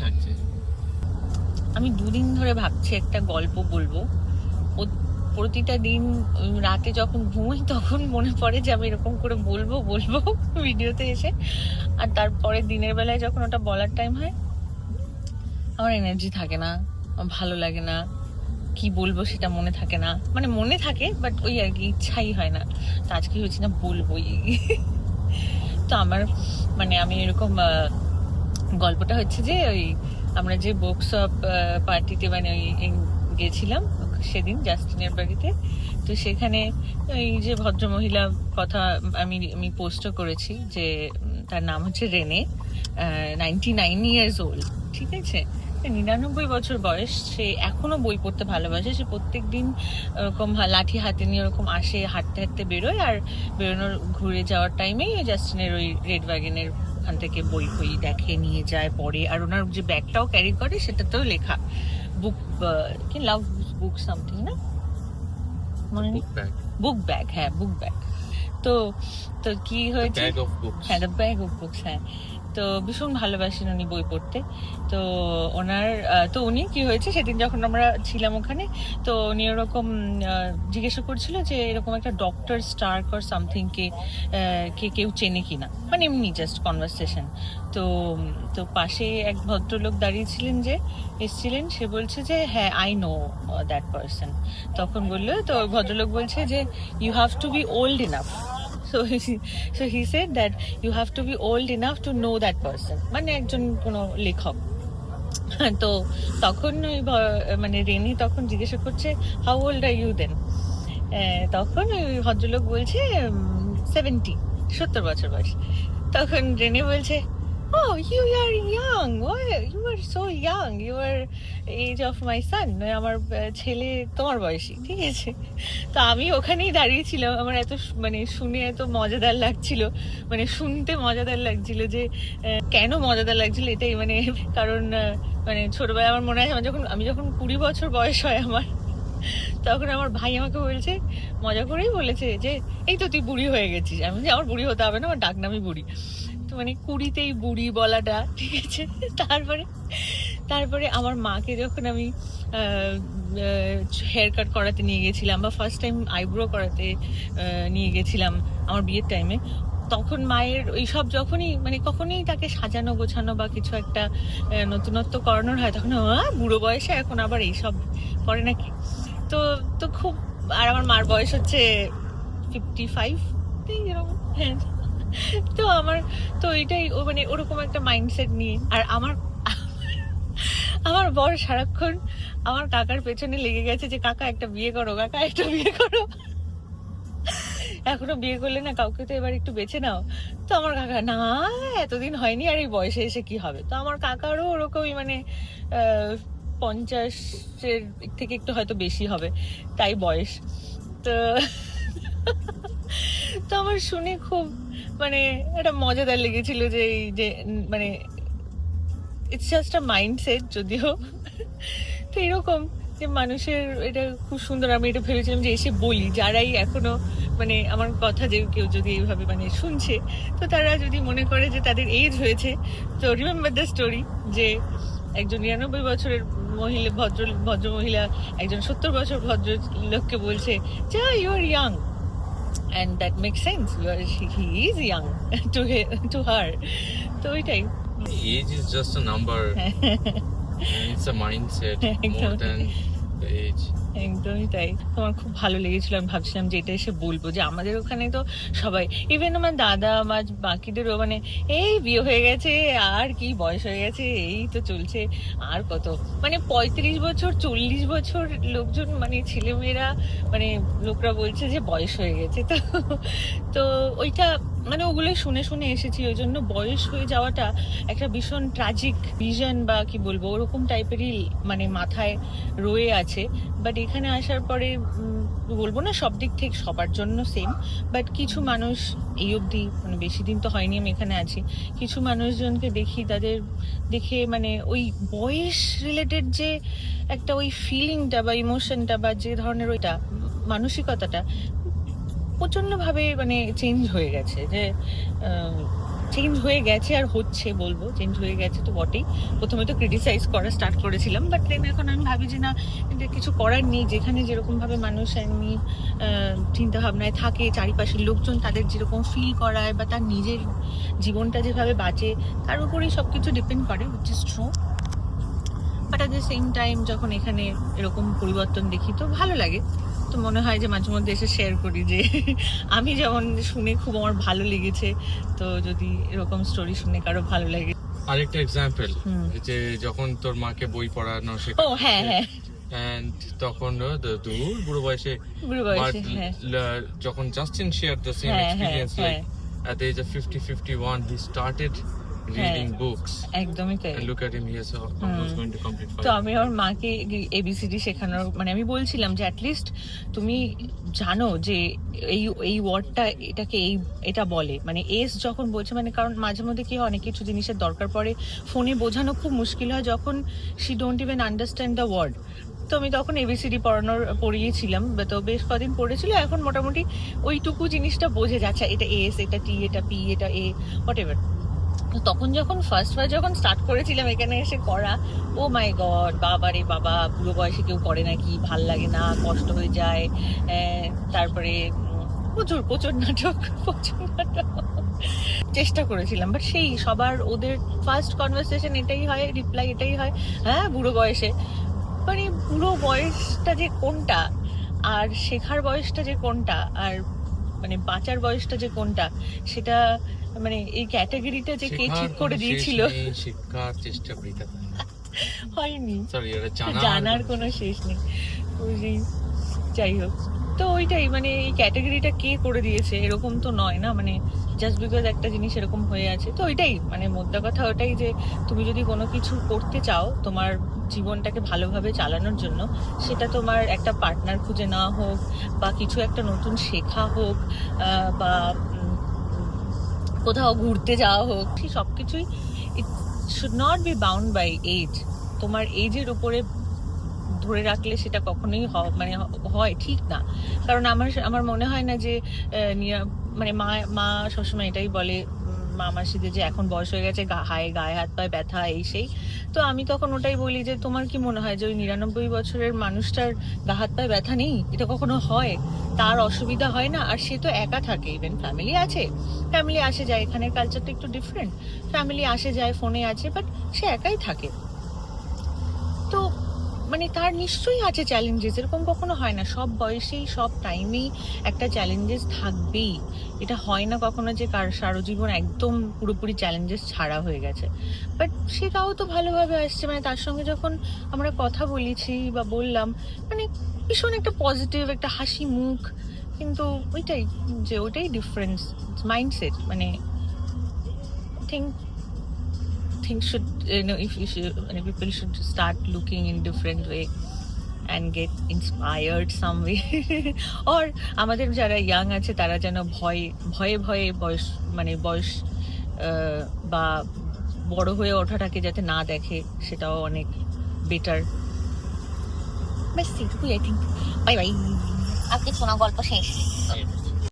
লাগছে? আমি দুদিন ধরে ভাবছি একটা গল্প বলবো। প্রতিটা দিন রাতে যখন ঘুমাই তখন মনে পড়ে যে আমি এরকম করে বলবো ভিডিওতে এসে, আর তারপরে দিনের বেলায় যখন ওটা বলার টাইম হয় আমার এনার্জি থাকে না, আমার ভালো লাগে না, কি বলবো সেটা মনে থাকে না, মানে মনে থাকে বাট ওই আর কি ইচ্ছাই হয় না। তো আজকে হয়েছি না বলবোই। তো আমার মানে আমি এরকম গল্পটা হচ্ছে যে ওই আমরা যে বুকশপ পার্টিতে মানে ওই গেছিলাম সেদিন জাস্টিনের বাড়িতে, তো সেখানে ওই যে ভদ্রমহিলা কথা আমি আমি পোস্টও করেছি যে তার নাম হচ্ছে রেনে, 99 ইয়ার্স ওল্ড, ঠিক আছে, 99 বছর বয়স। সে এখনো বই পড়তে ভালোবাসে। সে প্রত্যেক দিন ওরকম লাঠি হাতে নিয়ে ওরকম আসে, হাঁটতে হাঁটতে বেরোয়, আর বেরোনোর ঘুরে যাওয়ার টাইমেই জাস্টিনের ওই রেড ওয়াগনের ওখান থেকে বই বই দেখে, নিয়ে যায়, পড়ে। আর ওনার যে ব্যাগটাও ক্যারি করে সেটাতেও লেখা বুক, কি লাভ বুক সামথিং, না মনে নেই, বুক ব্যাগ, হ্যাঁ বুক ব্যাগ। তো তো কি হয়েছে, হ্যাঁ দ্য ব্যাগ অফ বুকস, হ্যাঁ। তো ভীষণ ভালোবাসেন উনি বই পড়তে। তো ওনার তো উনি কি হয়েছে সেদিন যখন আমরা ছিলাম ওখানে, তো উনি ওরকম জিজ্ঞাসা করছিল যে এরকম একটা ডক্টর স্টার্ক অর সামথিং কে কেউ চেনে কিনা, মানে এমনি জাস্ট কনভারসেশন। তো তো পাশে এক ভদ্রলোক দাঁড়িয়েছিলেন, যে এসছিলেন, সে বলছে যে হ্যাঁ আই নো দ্যাট পার্সন। তখন বললো, তো ভদ্রলোক বলছে যে you have to be old enough. So he said that you have to be old enough to know that person, মানে একজন কোনো লেখক। তো তখন ওই মানে রেনি তখন জিজ্ঞাসা করছে how old are you then. তখন ওই ভদ্রলোক বলছে 70 বছর বয়স। তখন রেনি বলছে oh you are young, you are so young, you are age of my son, আমার ছেলে তোমার বয়সী, ঠিক আছে। তো আমি ওখানেই দাঁড়িয়েছিলাম, আমার এত মানে শুনে এত মজাদার লাগছিল, মানে শুনতে মজাদার লাগছিল যে কেন মজাদার লাগছিল এটাই, মানে কারণ মানে ছোটবেলায় আমার মনে হয় আমি যখন 20 বছর বয়স হয় আমার, তখন আমার ভাই আমাকে বলছে, মজা করেই বলেছে যে এই তো তুই বুড়ি হয়ে গেছিস। আমি বলছি আমার বুড়ি হতে হবে না, আমার ডাকনামই বুড়ি। তো মানে 20তেই বুড়ি বলাটা, ঠিক আছে। তারপরে আমার মাকে যখন আমি হেয়ার কাট করাতে নিয়ে গেছিলাম, বা ফার্স্ট টাইম আইব্রো করাতে নিয়ে গেছিলাম আমার বিয়ের টাইমে, তখন মায়ের ওইসব যখনই মানে কখনই তাকে সাজানো গোছানো বা কিছু একটা নতুনত্ব করানোর হয়, তখন বুড়ো বয়সে এখন আবার এইসব করে নাকি। তো তো খুব, আর আমার মার বয়স হচ্ছে 55 এরকম, হ্যাঁ। তো আমার তো এটাই মানে ওরকম একটা মাইন্ডসেট নিয়ে, আর আমার বর সারাক্ষণ আমার কাকার পেছনে লেগে গেছে যে কাকা একটা বিয়ে করো, কাকা একটা বিয়ে করো। এখনো বিয়ে করলে না কাউকে তো এবার একটু বেছে নাও। তো আমার কাকা না এতদিন হয়নি, আর এই বয়সে এসে কি হবে। তো আমার কাকারও ওরকমই মানে 50-এর থেকে একটু হয়তো বেশি হবে তাই বয়স। তো তো আমার শুনে খুব মানে একটা মজাদার লেগেছিল যে এই যে মানে ইটস জাস্ট আ মাইন্ডসেট যদিও। তো এরকম যে মানুষের এটা খুব সুন্দর। আমি এটা ভেবেছিলাম যে এসে বলি, যারাই এখনো মানে আমার কথা যে কেউ যদি এইভাবে মানে শুনছে, তো তারা যদি মনে করে যে তাদের এজ হয়েছে, তো রিমেম্বার দ্য স্টোরি যে একজন 99 বছরের মহিলা ভদ্র মহিলা একজন 70 বছর ভদ্র লোককে বলছে যে you are young, and that makes sense, he is young to her. তো ওইটাই, age is just a number. It's a mindset more than the age. একদমই তাই। তোমার খুব ভালো লেগেছিল, আমি ভাবছিলাম যে এটা এসে বলবো যে আমাদের ওখানে তো সবাই, ইভেন আমার দাদা আমার বাকিদেরও মানে এই বিয়ে হয়ে গেছে, আর কি বয়স হয়ে গেছে, এই তো চলছে, আর কত মানে 35 বছর 40 বছর লোকজন মানে ছেলেমেয়েরা মানে লোকরা বলছে যে বয়স হয়ে গেছে। তো তো ওইটা মানে ওগুলো শুনে শুনে এসেছি, ওই জন্য বয়স হয়ে যাওয়াটা একটা ভীষণ ট্রাজিক ভিশন বা কি বলবো ওরকম টাইপেরই মানে মাথায় রয়ে আছে। বাট এখানে আসার পরে বলবো না সব দিক থেকে সবার জন্য সেম, বাট কিছু মানুষ এই অবধি মানে বেশি দিন তো হয়নি আমি এখানে আছি, কিছু মানুষজনকে দেখি, তাদের দেখে মানে ওই বয়স রিলেটেড যে একটা ওই ফিলিংটা বা ইমোশনটা বা যে ধরনের ওইটা মানসিকতাটা প্রচণ্ডভাবে মানে চেঞ্জ হয়ে গেছে। যে চেঞ্জ হয়ে গেছে আর হচ্ছে, বলবো চেঞ্জ হয়ে গেছে তো বটেই। প্রথমে তো ক্রিটিসাইজ করা স্টার্ট করেছিলাম, বাট দেন এখন আমি ভাবি যে না, এটা কিছু করার নেই। যেখানে যেরকম ভাবে মানুষ এমনি চিন্তা ভাবনায় থাকে, চারিপাশের লোকজন তাদের যেরকম ফিল করায় বা তার নিজের জীবনটা যেভাবে বাঁচে, তার উপরেই সবকিছু ডিপেন্ড করে, which is true. But at the same time যখন এখানে এরকম পরিবর্তন দেখি তো ভালো লাগে। তো মনে হয় যে মাঝে মধ্যে এসে শেয়ার করি যে আমি যেমন শুনে খুব আমার ভালো লেগেছে, তো যদি এরকম স্টোরি শুনে কারো ভালো লাগে। আরেকটা এক্সাম্পল, যে যখন তোর মাকে বই পড়ানো ও শেখানো, হ্যাঁ হ্যাঁ, and তখন দূর বুড়ো বয়সে, বুড়ো বয়সে, but হ্যাঁ যখন Justin shared the same হ্যাঁ experience, হ্যাঁ, like at the age of 50-51 he started reading books, একদমই তাই। and look at him, he is almost going to complete 5 তো আমি আমার মাকে এবিসিডি শেখানোর, মানে আমি বলছিলাম যে অ্যাটলিস্ট তুমি জানো যে এই ওয়ার্ডটা এটাকে এটা বলে, মানে এস যখন বলছে, মানে কারণ মাঝে মধ্যে কি হয়, অনেক কিছু জিনিসের দরকার পড়ে, ফোনে বোঝানো খুব মুশকিল হয় যখন she don't even understand the word. তো আমি তখন এবিসিডি পড়িয়েছিলাম, তো বেশ কদিন পড়েছিল, এখন মোটামুটি ওইটুকু জিনিসটা বোঝে যাচ্ছে, এটা এস, এটা টি, এটা পি, এটা এ, হোয়াট এভার। তখন যখন ফার্স্ট যখন স্টার্ট করেছিলাম এখানে এসে করা, ও মাই গড, বাবা রে বাবা, বুড়ো বয়সে কেউ করে নাকি, ভাল লাগে না, কষ্ট হয়ে যায়। তারপরে প্রচুর নাটক, চেষ্টা করেছিলাম, বাট সেই সবার ওদের ফার্স্ট কনভারসেশন এটাই হয়, রিপ্লাই এটাই হয়, হ্যাঁ বুড়ো বয়সে। মানে বুড়ো বয়সটা যে কোনটা, আর শেখার বয়সটা যে কোনটা, আর মানে বাঁচার বয়সটা যে কোনটা, সেটা মানে এই ক্যাটাগরিটা যে কে ঠিক করে দিয়েছিল, শিক্ষার চেষ্টা বৃথা হয়নি, সরি, জানার কোনো শেষ নেই। যাই হোক, তো ওইটাই, মানে এই ক্যাটাগরিটা কে করে দিয়েছে এরকম তো নয় না, মানে জাস্ট বিকজ একটা জিনিস এরকম হয়ে আছে। তো ওইটাই, মানে মোদ্দা কথা ওটাই যে তুমি যদি কোনো কিছু করতে চাও তোমার জীবনটাকে ভালোভাবে চালানোর জন্য, সেটা তোমার একটা পার্টনার খুঁজে নেওয়া হোক, বা কিছু একটা নতুন শেখা হোক, বা কোথাও ঘুরতে যাওয়া হোক, ঠিক সব কিছুই it should not be bound by age. তোমার এজের উপরে ধরে রাখলে সেটা কখনোই মানে হয় ঠিক না। কারণ আমার মনে হয় না যে মানে মা সবসময় এটাই বলে, মা মাসিদের, যে এখন বয়স হয়ে গেছে, গায়ে হাত পায়ে ব্যথা, এই সেই। তো আমি তখন ওটাই বলি যে তোমার কি মনে হয় যে ওই 99 বছরের মানুষটার গা হাত পায়ে ব্যথা নেই? এটা কখনো হয়? তার অসুবিধা হয় না? আর সে তো একা থাকে, ইভেন ফ্যামিলি আছে, ফ্যামিলি আসে যায়, এখানের কালচারটা একটু ডিফারেন্ট, ফ্যামিলি আসে যায়, ফোনে আছে, বাট সে একাই থাকে। তো মানে তার নিশ্চয়ই আছে চ্যালেঞ্জেস, এরকম কখনো হয় না, সব বয়সেই সব টাইমেই একটা চ্যালেঞ্জেস থাকবেই। এটা হয় না কখনো যে সারা জীবন একদম পুরোপুরি চ্যালেঞ্জেস ছাড়া হয়ে গেছে, বাট সেটাও তো ভালোভাবে আসছে। মানে তার সঙ্গে যখন আমরা কথা বলেছি বা বললাম, মানে ভীষণ একটা পজিটিভ, একটা হাসি মুখ, কিন্তু ওইটাই যে ওইটাই ডিফারেন্স, মাইন্ডসেট। মানে things should, if you should, people should start looking in different way and get inspired some way. or আমাদের যারা ইয়াং আছে তারা যেন ভয়ে বয়স বা বড় হয়ে ওঠাটাকে যাতে না দেখে, সেটাও অনেক বেটার। ব্যাস এইটুকুই, আই থিঙ্ক। বাই বাই, আজকে শোনা গল্প শেষ।